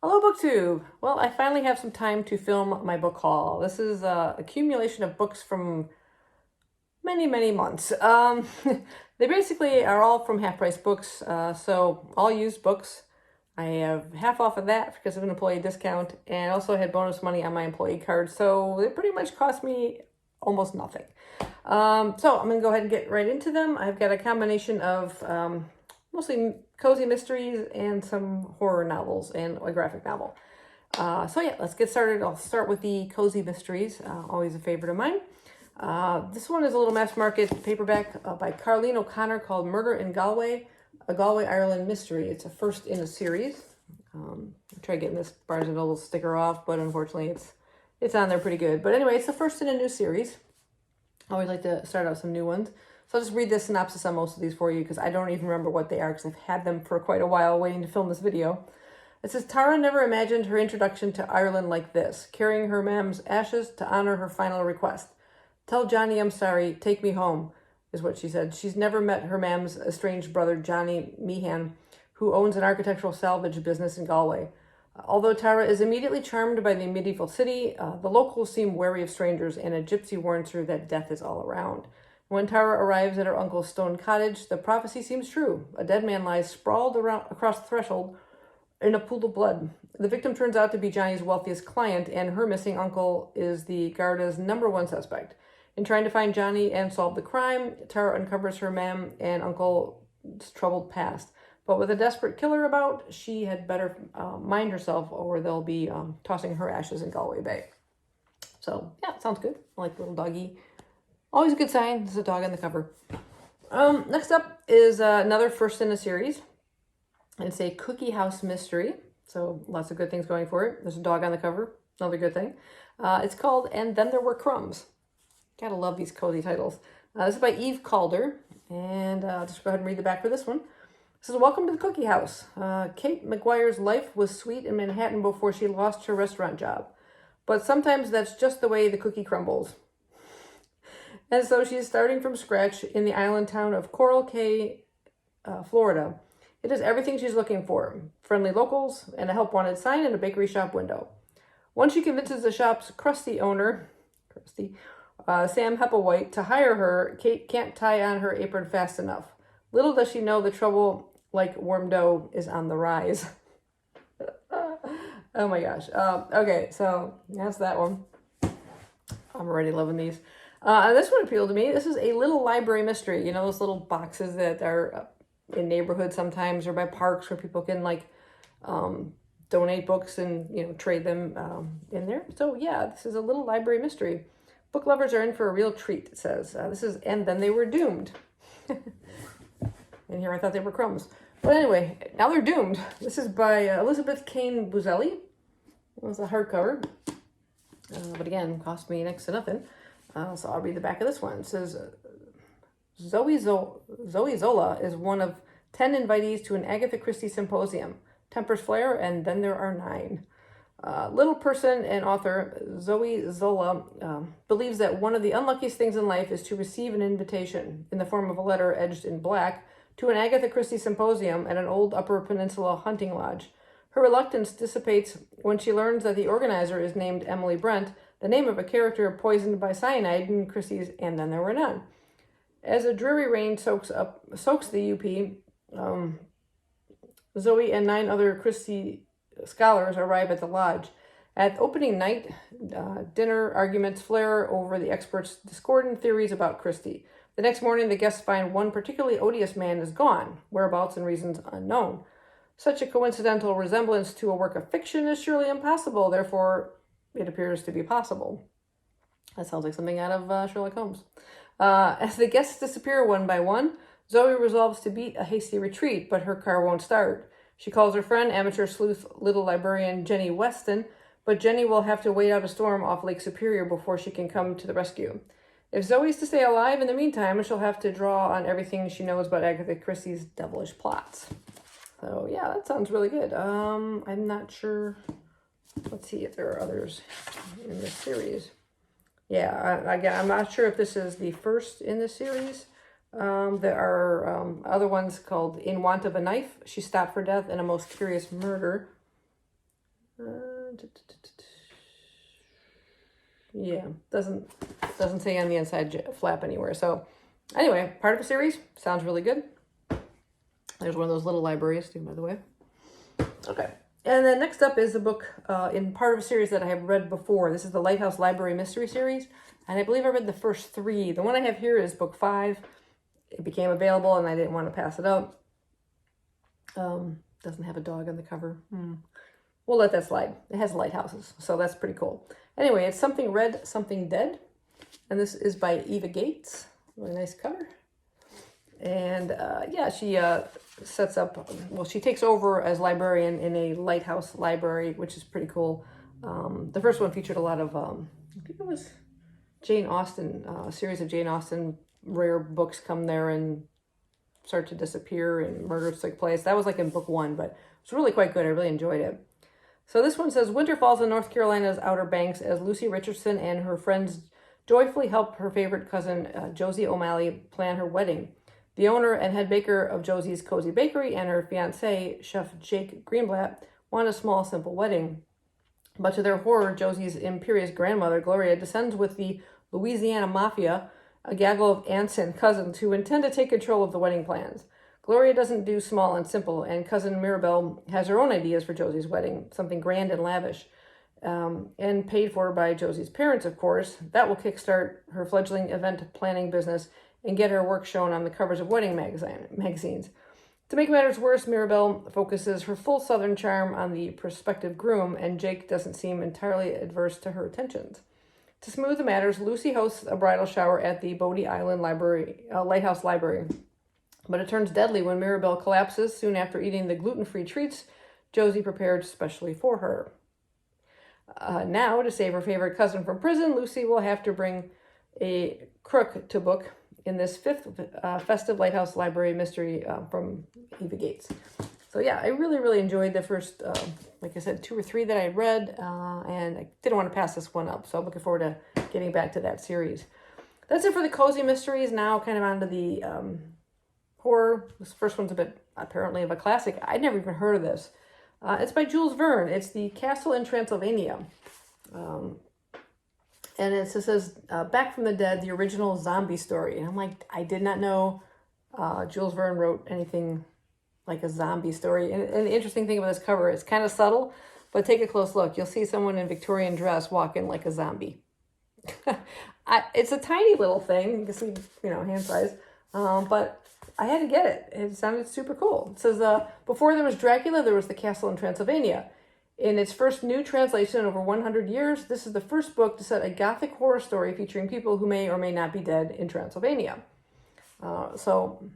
Hello, BookTube! Well, I finally have some time to film my book haul. This is an accumulation of books from many, many months. They basically are all from Half Price Books, so all used books. I have half off of that because of an employee discount, and also had bonus money on my employee card, so it pretty much cost me almost nothing. So I'm going to go ahead and get right into them. I've got a combination of mostly cozy mysteries and some horror novels and a graphic novel. So yeah, let's get started. I'll start with the cozy mysteries, always a favorite of mine. This one is a little mass market paperback by Carleen O'Connor called Murder in Galway, a Galway, Ireland mystery. It's a first in a series. I tried getting this Barnes & Noble sticker off, but unfortunately it's on there pretty good. But anyway, it's the first in a new series. I always like to start out some new ones. So I'll just read the synopsis on most of these for you because I don't even remember what they are because I've had them for quite a while waiting to film this video. It says, Tara never imagined her introduction to Ireland like this, carrying her mam's ashes to honor her final request. Tell Johnny I'm sorry, take me home, is what she said. She's never met her mam's estranged brother, Johnny Meehan, who owns an architectural salvage business in Galway. Although Tara is immediately charmed by the medieval city, the locals seem wary of strangers, and a gypsy warns her that death is all around. When Tara arrives at her uncle's stone cottage, the prophecy seems true. A dead man lies sprawled across the threshold in a pool of blood. The victim turns out to be Johnny's wealthiest client, and her missing uncle is the Garda's #1 suspect. In trying to find Johnny and solve the crime, Tara uncovers her mam and uncle's troubled past. But with a desperate killer about, she had better mind herself or they'll be tossing her ashes in Galway Bay. So, yeah, sounds good. I like the little doggy. Always a good sign. There's a dog on the cover. Next up is another first in a series. It's a cookie house mystery. So, lots of good things going for it. There's a dog on the cover. Another good thing. It's called And Then There Were Crumbs. Gotta love these cozy titles. This is by Eve Calder. And I'll just go ahead and read the back for this one. It says, welcome to the cookie house. Kate McGuire's life was sweet in Manhattan before she lost her restaurant job. But sometimes that's just the way the cookie crumbles. And so she's starting from scratch in the island town of Coral Cay, Florida. It is everything she's looking for. Friendly locals and a help wanted sign and a bakery shop window. Once she convinces the shop's crusty owner, Sam Hepplewhite, to hire her, Kate can't tie on her apron fast enough. Little does she know the trouble, like warm dough, is on the rise. Oh my gosh. Okay, so that's that one. I'm already loving these. This one appealed to me. This is a little library mystery. You know, those little boxes that are in neighborhoods sometimes or by parks where people can donate books and, trade them in there. So yeah, this is a little library mystery. Book lovers are in for a real treat, it says. This is And Then They Were Doomed. And here I thought they were crumbs. But anyway, now they're doomed. This is by Elizabeth Kane Buzelli. It was a hardcover. But again, cost me next to nothing. So I'll read the back of this one. It says, Zoe Zola is one of 10 invitees to an Agatha Christie symposium. Tempers flare, and then there are 9. Little person and author Zoe Zola believes that one of the unluckiest things in life is to receive an invitation in the form of a letter edged in black to an Agatha Christie symposium at an old Upper Peninsula hunting lodge. Her reluctance dissipates when she learns that the organizer is named Emily Brent, the name of a character poisoned by cyanide in Christie's And Then There Were None. As a dreary rain soaks the UP, Zoe and 9 other Christie scholars arrive at the lodge. At opening night, dinner arguments flare over the experts' discordant theories about Christie. The next morning, the guests find one particularly odious man is gone, whereabouts and reasons unknown. Such a coincidental resemblance to a work of fiction is surely impossible, therefore it appears to be possible. That sounds like something out of Sherlock Holmes. As the guests disappear one by one, Zoe resolves to beat a hasty retreat, but her car won't start. She calls her friend, amateur sleuth little librarian Jenny Weston, but Jenny will have to wait out a storm off Lake Superior before she can come to the rescue. If Zoe's to stay alive in the meantime, she'll have to draw on everything she knows about Agatha Christie's devilish plots. So yeah, that sounds really good. I'm not sure. Let's see if there are others in this series. Yeah, again, I'm not sure if this is the first in the series. There are other ones called In Want of a Knife, She Stopped for Death, and A Most Curious Murder. Yeah, doesn't say on the inside flap anywhere. So anyway, part of a series. Sounds really good. There's one of those little libraries too, by the way. Okay. And then next up is a book in part of a series that I have read before. This is the Lighthouse Library Mystery Series. And I believe I read the first 3. The one I have here is book 5. It became available and I didn't want to pass it up. Doesn't have a dog on the cover. We'll let that slide. It has lighthouses, so that's pretty cool. Anyway, it's Something Red, Something Dead. And this is by Eva Gates. Really nice cover. And yeah, she sets up, well, she takes over as librarian in a lighthouse library, which is pretty cool. The first one featured a lot of, I think it was Jane Austen, a series of Jane Austen rare books come there and start to disappear and murders take place. That was like in book 1, but it's really quite good. I really enjoyed it. So this one says, winter falls in North Carolina's Outer Banks as Lucy Richardson and her friends joyfully help her favorite cousin, Josie O'Malley, plan her wedding. The owner and head baker of Josie's Cozy Bakery and her fiancé, Chef Jake Greenblatt, want a small, simple wedding. But to their horror, Josie's imperious grandmother, Gloria, descends with the Louisiana Mafia, a gaggle of aunts and cousins who intend to take control of the wedding plans. Gloria doesn't do small and simple, and cousin Mirabelle has her own ideas for Josie's wedding, something grand and lavish, and paid for by Josie's parents, of course. That will kickstart her fledgling event planning business and get her work shown on the covers of wedding magazines. To make matters worse, Mirabelle focuses her full southern charm on the prospective groom, and Jake doesn't seem entirely adverse to her attentions. To smooth the matters, Lucy hosts a bridal shower at the Bodie Island Lighthouse Library. But it turns deadly when Mirabelle collapses soon after eating the gluten-free treats Josie prepared specially for her. Now, to save her favorite cousin from prison, Lucy will have to bring a crook to book in this 5th festive Lighthouse Library mystery from Eva Gates. So yeah, I really, really enjoyed the first, like I said, 2 or 3 that I read, and I didn't want to pass this one up, so I'm looking forward to getting back to that series. That's it for the cozy mysteries. Now kind of onto the horror. This first one's a bit, apparently, of a classic. I'd never even heard of this. It's by Jules Verne. It's The Castle in Transylvania. And it says, Back from the Dead, the original zombie story. And I'm like, I did not know Jules Verne wrote anything like a zombie story. And the interesting thing about this cover, it's kind of subtle, but take a close look. You'll see someone in Victorian dress walking like a zombie. It's a tiny little thing. You can see, hand size. But I had to get it. It sounded super cool. It says, before there was Dracula, there was the Castle in Transylvania. In its first new translation in over 100 years, this is the first book to set a gothic horror story featuring people who may or may not be dead in Transylvania. So,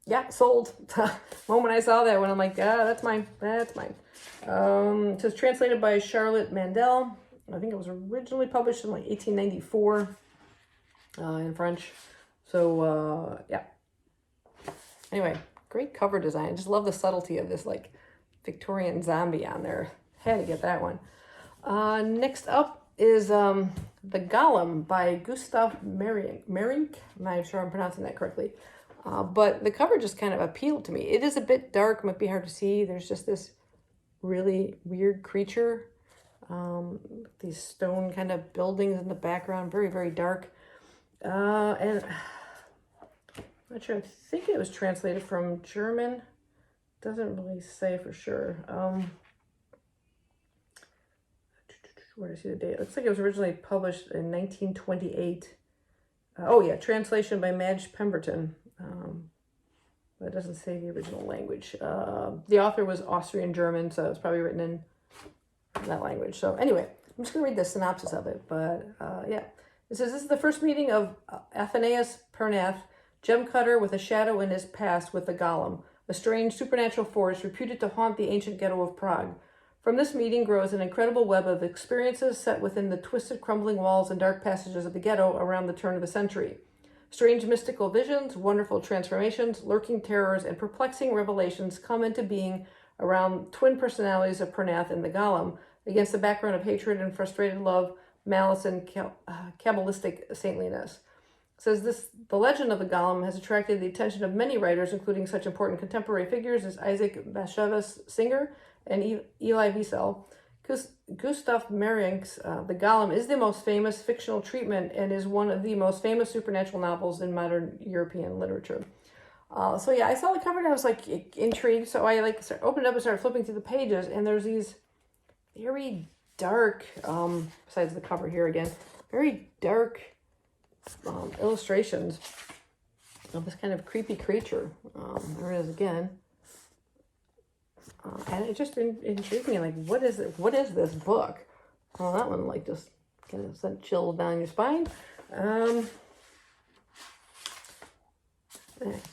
yeah, sold. The moment I saw that one, I'm like, that's mine. That's mine. It says translated by Charlotte Mandel. I think it was originally published in like 1894 in French. So, yeah. Anyway, great cover design. I just love the subtlety of this like Victorian zombie on there. Had to get that one. Next up is The Golem by Gustav Meyrink. I'm not sure I'm pronouncing that correctly. But the cover just kind of appealed to me. It is a bit dark, might be hard to see. There's just this really weird creature. These stone kind of buildings in the background, very, very dark. And I'm not sure, I think it was translated from German. Doesn't really say for sure. Where do I see the date? It looks like it was originally published in 1928. Oh yeah, translation by Madge Pemberton. But it doesn't say the original language. The author was Austrian German, so it's probably written in that language. So anyway, I'm just going to read the synopsis of it. But yeah, it says, this is the first meeting of Athenaeus Pernath, gem cutter with a shadow in his past with the Golem, a strange supernatural force reputed to haunt the ancient ghetto of Prague. From this meeting grows an incredible web of experiences set within the twisted, crumbling walls and dark passages of the ghetto around the turn of the century. Strange mystical visions, wonderful transformations, lurking terrors, and perplexing revelations come into being around twin personalities of Pernath and the Golem, against the background of hatred and frustrated love, malice, and Kabbalistic saintliness. It says the legend of the Golem has attracted the attention of many writers, including such important contemporary figures as Isaac Bashevis Singer and Elie Wiesel. Gustav Mehring's The Golem is the most famous fictional treatment and is one of the most famous supernatural novels in modern European literature. So yeah, I saw the cover and I was like intrigued. So I opened it up and started flipping through the pages, and there's these very dark, besides the cover here again, very dark illustrations of this kind of creepy creature. There it is again. And it just intrigued me, like, what is it? What is this book? Well, that one, like, just kind of sent chills down your spine. I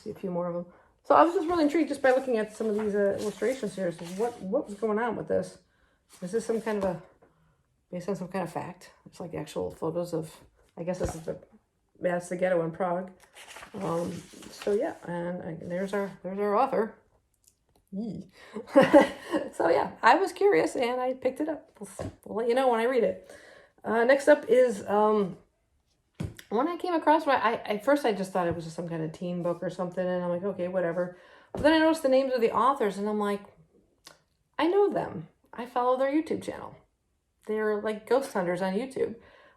see a few more of them. So I was just really intrigued just by looking at some of these illustrations here. So what was going on with this? Is this some kind of based on some kind of fact? It's like actual photos of, I guess this is that's the ghetto in Prague. So yeah, and there's our author. So yeah, I was curious and I picked it up. We'll let you know when I read it. Next up is one I came across. At first I just thought it was just some kind of teen book or something, and I'm like, okay, whatever. But then I noticed the names of the authors, and I'm like, I know them. I follow their YouTube channel. They're like ghost hunters on YouTube.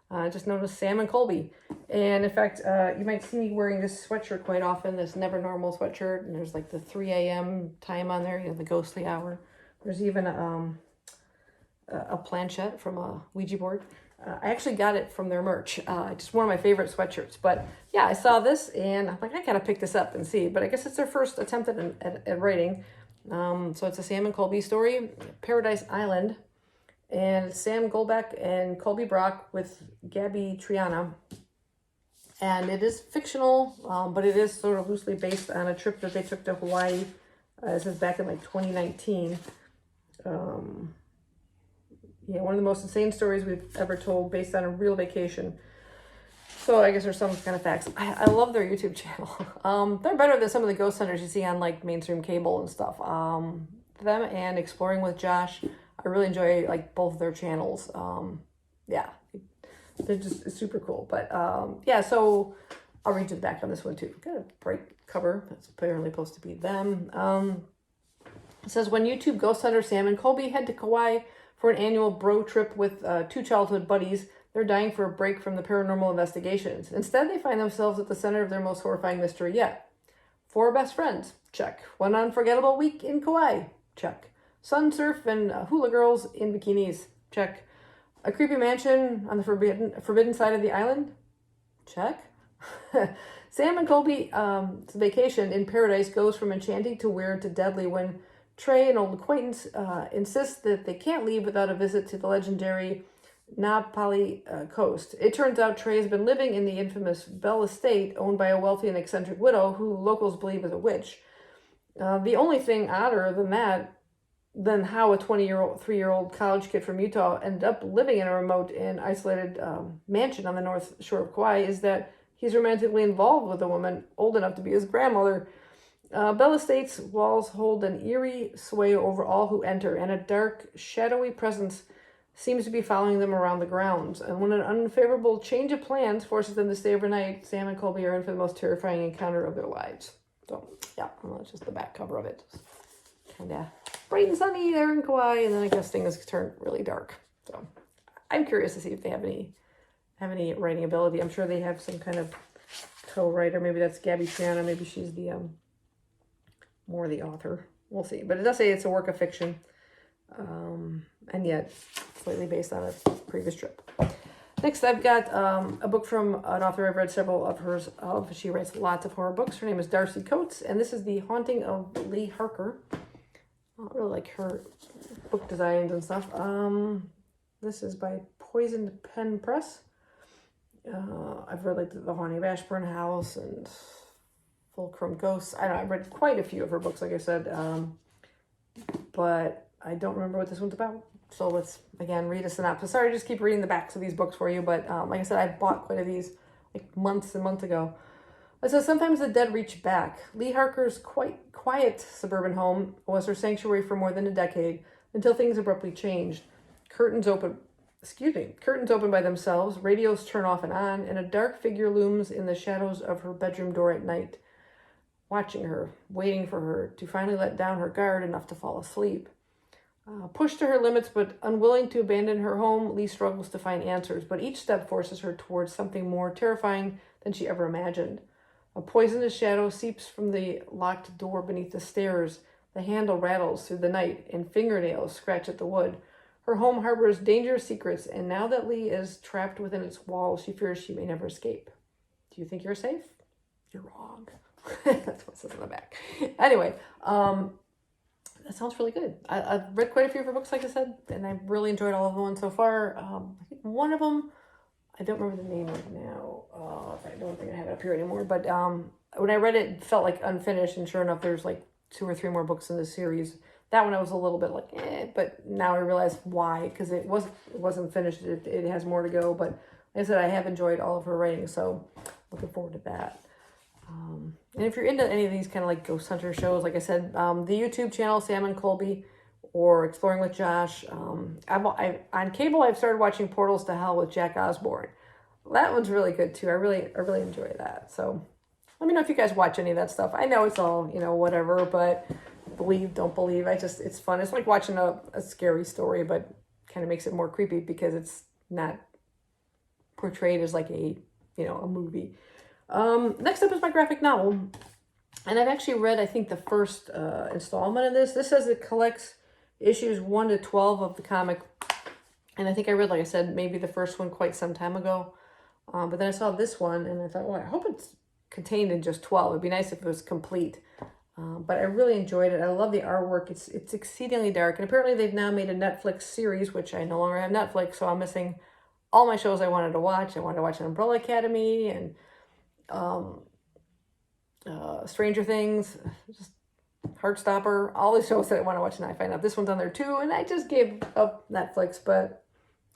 I just noticed Sam and Colby. And in fact, you might see me wearing this sweatshirt quite often, this Never Normal sweatshirt. And there's like the 3 a.m. time on there, the ghostly hour. There's even a planchette from a Ouija board. I actually got it from their merch. Just one of my favorite sweatshirts. But yeah, I saw this and I'm like, I gotta pick this up and see. But I guess it's their first attempt at writing. So it's a Sam and Colby story, Paradise Island. And it's Sam Goldbeck and Colby Brock with Gabby Triana. And it is fictional, but it is sort of loosely based on a trip that they took to Hawaii. This is back in like 2019. Yeah, one of the most insane stories we've ever told based on a real vacation. So I guess there's some kind of facts. I love their YouTube channel. They're better than some of the ghost hunters you see on like mainstream cable and stuff. Them and Exploring with Josh, I really enjoy like both of their channels. Yeah, they're just super cool. But yeah, so I'll read to the back on this one too. Got a bright cover. That's apparently supposed to be them. It says, when YouTube ghost hunter Sam and Colby head to Kauai for an annual bro trip with 2 childhood buddies, they're dying for a break from the paranormal investigations. Instead, they find themselves at the center of their most horrifying mystery yet. 4 best friends, check. 1 unforgettable week in Kauai, check. Sun surf and hula girls in bikinis, check. A creepy mansion on the forbidden side of the island, check. Sam and Colby's vacation in paradise goes from enchanting to weird to deadly when Trey, an old acquaintance, insists that they can't leave without a visit to the legendary Napali coast. It turns out Trey has been living in the infamous Bell Estate, owned by a wealthy and eccentric widow who locals believe is a witch. The only thing odder than how a 23-year-old college kid from Utah ended up living in a remote and isolated mansion on the north shore of Kauai is that he's romantically involved with a woman old enough to be his grandmother. Bell Estate's walls hold an eerie sway over all who enter, and a dark, shadowy presence seems to be following them around the grounds. And when an unfavorable change of plans forces them to stay overnight, Sam and Colby are in for the most terrifying encounter of their lives. So, yeah, well, that's just the back cover of it. Kind of bright and sunny there in Kauai, and then I guess things turn really dark. So, I'm curious to see if they have any writing ability. I'm sure they have some kind of co-writer. Maybe that's Gabby Triana. Maybe she's the more the author. We'll see. But it does say it's a work of fiction, and yet slightly based on a previous trip. Next, I've got a book from an author I've read several of hers of. She writes lots of horror books. Her name is Darcy Coates, and this is The Haunting of Lee Harker. I don't really like her book designs and stuff. This is by Poisoned Pen Press. I've read like The Haunting of Ashburn House and Fulcrum Ghosts. I've read quite a few of her books, like I said, but I don't remember what this one's about. So let's, again, read a synopsis. Sorry, I just keep reading the backs of these books for you, but like I said, I bought quite a these like months and months ago. It says, sometimes the dead reach back. Lee Harker's quite quiet suburban home was her sanctuary for more than a decade until things abruptly changed. Curtains open by themselves, radios turn off and on, and a dark figure looms in the shadows of her bedroom door at night, watching her, waiting for her to finally let down her guard enough to fall asleep. Pushed to her limits but unwilling to abandon her home, Lee struggles to find answers, but each step forces her towards something more terrifying than she ever imagined. A poisonous shadow seeps from the locked door beneath the stairs. The handle rattles through the night, and fingernails scratch at the wood. Her home harbors dangerous secrets, and now that Lee is trapped within its walls, she fears she may never escape. Do you think you're safe? You're wrong. That's what it says on the back. Anyway, that sounds really good. I've read quite a few of her books, like I said, and I've really enjoyed all of the ones so far. I think one of them, I don't remember the name right now. I don't think I have it up here anymore. But when I read it, it felt like unfinished, and sure enough, there's like 2 or 3 more books in this series. That one I was a little bit like, but now I realize why, because it wasn't finished. It has more to go. But like I said, I have enjoyed all of her writing, so looking forward to that. And if you're into any of these kind of like ghost hunter shows, like I said, the YouTube channel Sam and Colby or Exploring with Josh, on cable I've started watching Portals to Hell with Jack Osborne. That one's really good too. I really enjoy that. So let me know if you guys watch any of that stuff. I know it's all, whatever, but believe, don't believe. It's fun. It's like watching a scary story, but kind of makes it more creepy because it's not portrayed as like a movie. Next up is my graphic novel, and I've actually read, I think, the first installment of this. This says it collects issues 1 to 12 of the comic, and I think I read, like I said, maybe the first one quite some time ago, but then I saw this one, and I thought, well, I hope it's contained in just 12. It'd be nice if it was complete, but I really enjoyed it. I love the artwork. It's exceedingly dark, and apparently they've now made a Netflix series, which I no longer have Netflix, so I'm missing all my shows I wanted to watch. I wanted to watch Umbrella Academy and Stranger Things, just Heartstopper, all the shows that I want to watch, and I find out this one's on there too, and I just gave up Netflix, but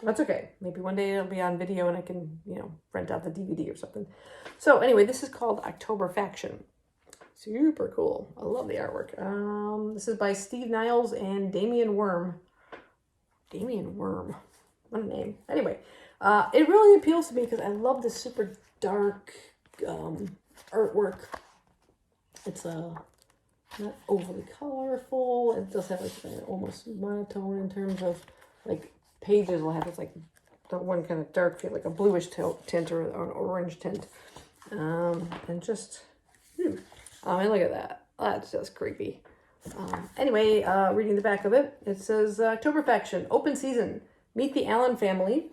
that's okay. Maybe one day it'll be on video and I can, rent out the DVD or something. So anyway, this is called October Faction. Super cool. I love the artwork. This is by Steve Niles and Damian Worm. Damian Worm. What a name. Anyway, it really appeals to me because I love this super dark artwork. It's not overly colorful. It does have like almost monotone in terms of like pages will have this like the one kind of dark feel, like a bluish tint or an orange tint, and just I mean, look at that. That's just creepy. Anyway, reading the back of it, it says October Faction, open season. Meet the Allen family.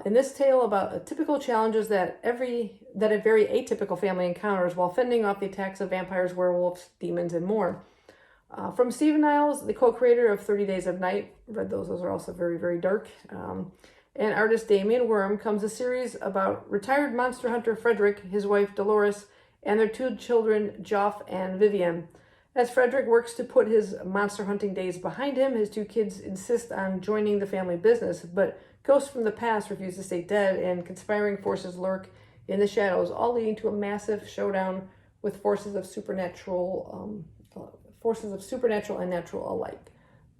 In this tale about typical challenges that a very atypical family encounters while fending off the attacks of vampires, werewolves, demons, and more. From Steve Niles, the co-creator of 30 Days of Night, read those are also very, very dark, and artist Damian Worm, comes a series about retired monster hunter Frederick, his wife Dolores, and their 2 children, Joff and Vivian. As Frederick works to put his monster hunting days behind him, his 2 kids insist on joining the family business, but ghosts from the past refuse to stay dead, and conspiring forces lurk in the shadows, all leading to a massive showdown with forces of supernatural and natural alike.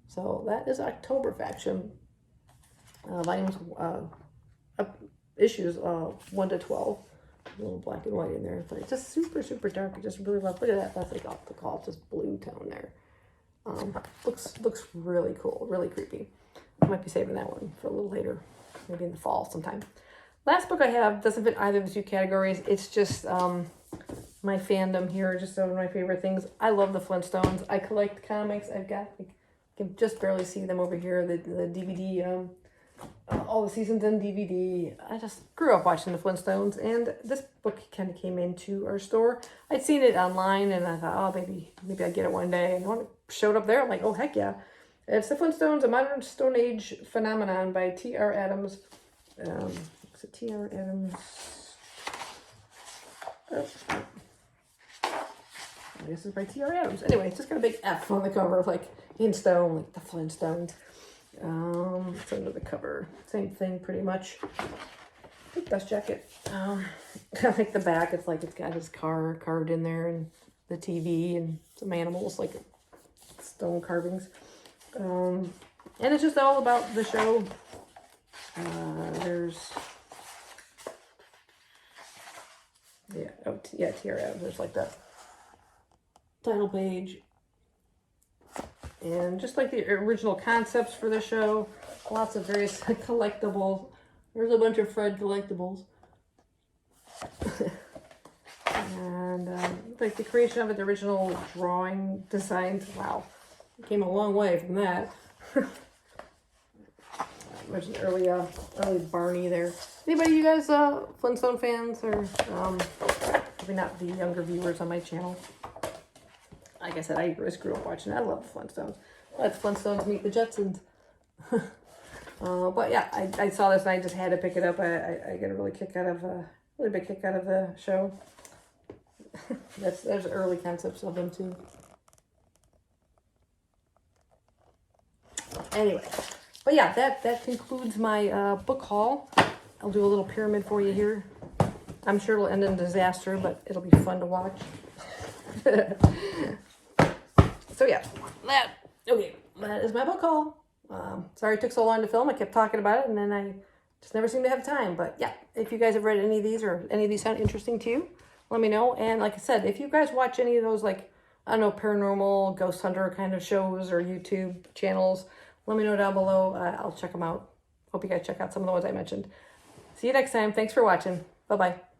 So that is October Faction. Volumes, issues 1 to 12. A little black and white in there. But it's just super, super dark. I just really love. Look at that. That's like off the call, just blue tone there. Looks really cool, really creepy. I might be saving that one for a little later, maybe in the fall sometime. Last book I have doesn't fit either of the 2 categories. It's just my fandom here, just one of my favorite things. I love the Flintstones. I collect comics. I've got, I can just barely see them over here, the DVD, all the seasons in DVD. I just grew up watching the Flintstones, and this book kind of came into our store. I'd seen it online, and I thought, oh, maybe I'd get it one day. And when it showed up there, I'm like, oh, heck yeah. It's The Flintstones, A Modern Stone Age Phenomenon by T.R. Adams. Is it T.R. Adams? I guess it's by T.R. Adams. Anyway, it's just got a big F on the cover, like in stone, like the Flintstones. It's under the cover. Same thing, pretty much. Big dust jacket. I like the back. It's like it's got his car carved in there, and the TV, and some animals, like stone carvings. And it's just all about the show. There's TRF. There's like that title page, And just like the original concepts for the show, lots of various collectibles. There's a bunch of Fred collectibles. And like the creation of it, the original drawing designs, wow, came a long way from that. There's an early Barney there. Anybody, you guys, Flintstone fans, or maybe not the younger viewers on my channel? Like I said, I just grew up watching it. I love the Flintstones. Let Flintstones meet the Jetsons. But yeah, I saw this and I just had to pick it up. I get a really big kick out of the show. There's early concepts of them too. Anyway, but yeah, that concludes my book haul. I'll do a little pyramid for you here. I'm sure it'll end in disaster, but it'll be fun to watch. So yeah, that is my book haul. Sorry it took so long to film. I kept talking about it and then I just never seem to have time. But yeah, if you guys have read any of these or any of these sound interesting to you, let me know. And like I said, if you guys watch any of those, like, I don't know, paranormal, ghost hunter kind of shows or YouTube channels, let me know down below. I'll check them out. Hope you guys check out some of the ones I mentioned. See you next time. Thanks for watching. Bye-bye.